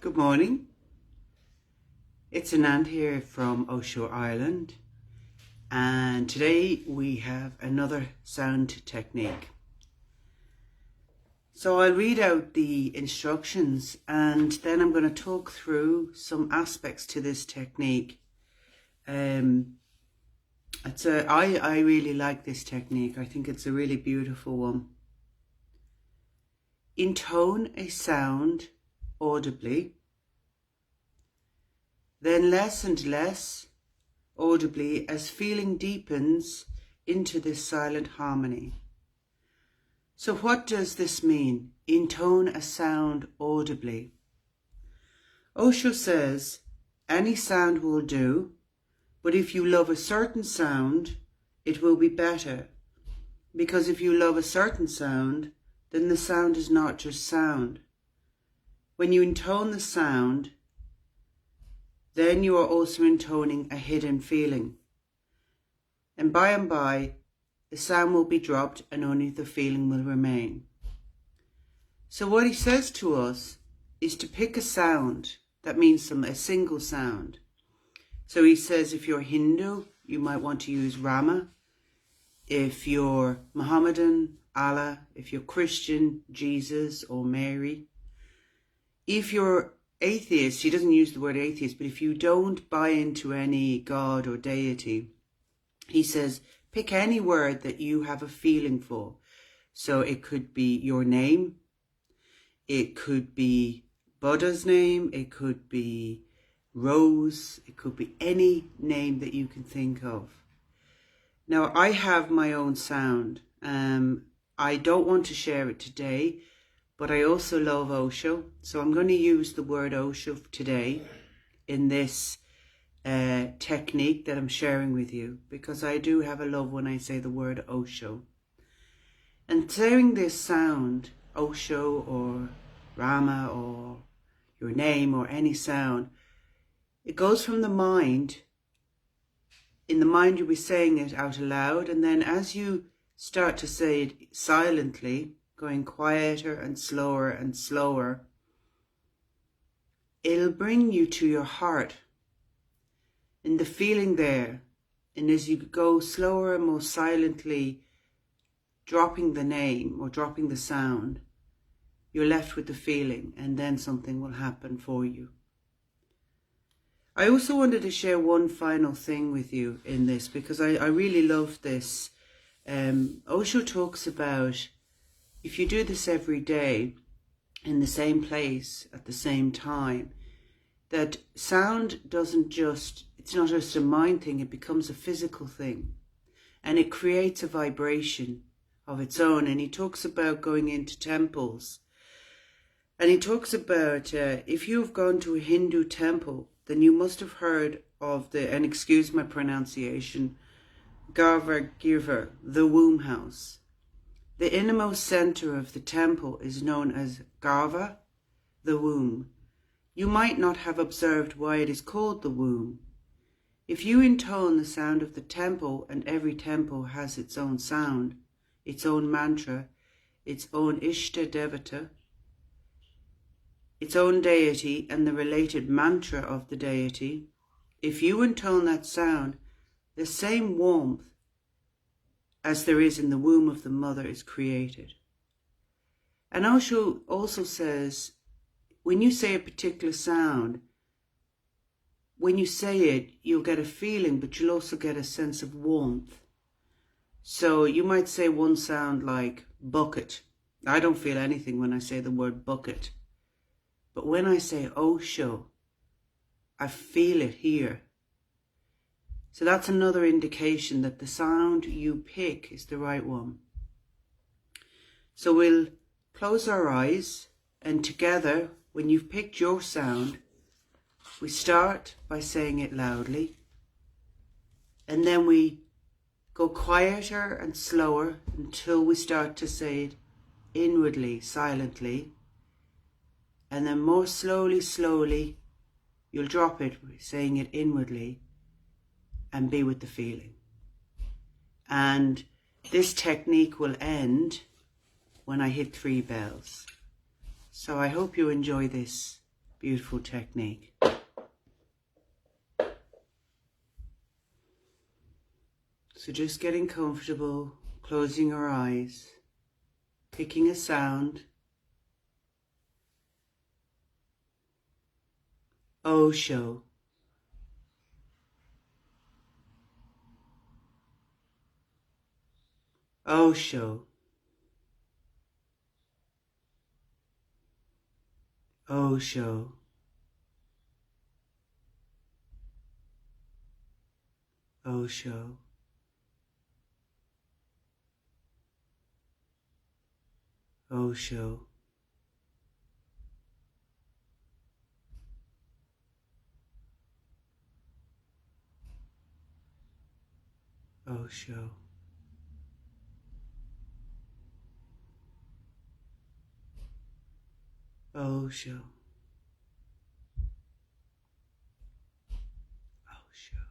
Good morning. It's Anand here from Osho, Ireland, and today we have another sound technique. So I'll read out the instructions and then I'm going to talk through some aspects to this technique. I really like this technique. I think it's a really beautiful one. Intone a sound audibly, then less and less audibly as feeling deepens into this silent harmony. So what does this mean? Intone a sound audibly. Osho says any sound will do, but if you love a certain sound, it will be better. Because if you love a certain sound, then the sound is not just sound. When you intone the sound, then you are also intoning a hidden feeling. And by, the sound will be dropped and only the feeling will remain. So what he says to us is to pick a sound. That means a single sound. So he says if you're Hindu, you might want to use Rama. If you're Mohammedan, Allah. If you're Christian, Jesus or Mary. If you're atheist, he doesn't use the word atheist, but if you don't buy into any God or deity, he says pick any word that you have a feeling for. So it could be your name, it could be Buddha's name, it could be Rose, it could be any name that you can think of. Now I have my own sound. I don't want to share it today, but I also love Osho, so I'm going to use the word Osho today in this technique that I'm sharing with you, because I do have a love when I say the word Osho. And saying this sound, Osho or Rama or your name or any sound, it goes from the mind. In the mind you'll be saying it out aloud, and then as you start to say it silently, going quieter and slower, it'll bring you to your heart and the feeling there. And as you go slower and more silently, dropping the name or dropping the sound, you're left with the feeling, and then something will happen for you. I also wanted to share one final thing with you in this, because I really love this. Osho talks about if you do this every day in the same place at the same time, that sound it's not just a mind thing, it becomes a physical thing. And it creates a vibration of its own. And he talks about going into temples. And he talks about if you've gone to a Hindu temple, then you must have heard of and excuse my pronunciation, Girva, the womb house. The innermost center of the temple is known as Garva, the womb. You might not have observed why it is called the womb. If you intone the sound of the temple, and every temple has its own sound, its own mantra, its own Ishta Devata, its own deity and the related mantra of the deity, if you intone that sound, the same warmth as there is in the womb of the mother is created. And Osho also says, when you say a particular sound, when you say it, you'll get a feeling, but you'll also get a sense of warmth. So you might say one sound like bucket. I don't feel anything when I say the word bucket. But when I say Osho, I feel it here. So that's another indication that the sound you pick is the right one. So we'll close our eyes, and together, when you've picked your sound, we start by saying it loudly, and then we go quieter and slower until we start to say it inwardly, silently, and then more slowly, you'll drop it, saying it inwardly, and be with the feeling. And this technique will end when I hit 3 bells. So I hope you enjoy this beautiful technique. So just getting comfortable, closing your eyes, picking a sound. Osho. Osho. Osho. Osho. Osho. Osho. Osho. Osho.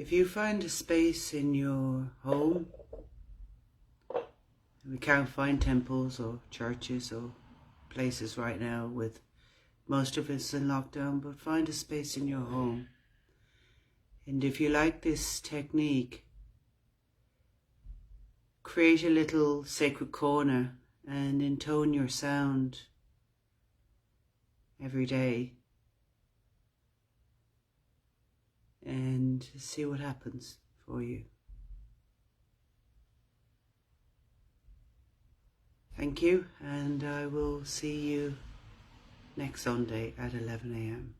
If you find a space in your home, we can't find temples or churches or places right now with most of us in lockdown, but find a space in your home. And if you like this technique, create a little sacred corner and intone your sound every day and see what happens for you. Thank you, and I will see you next Sunday at 11 a.m.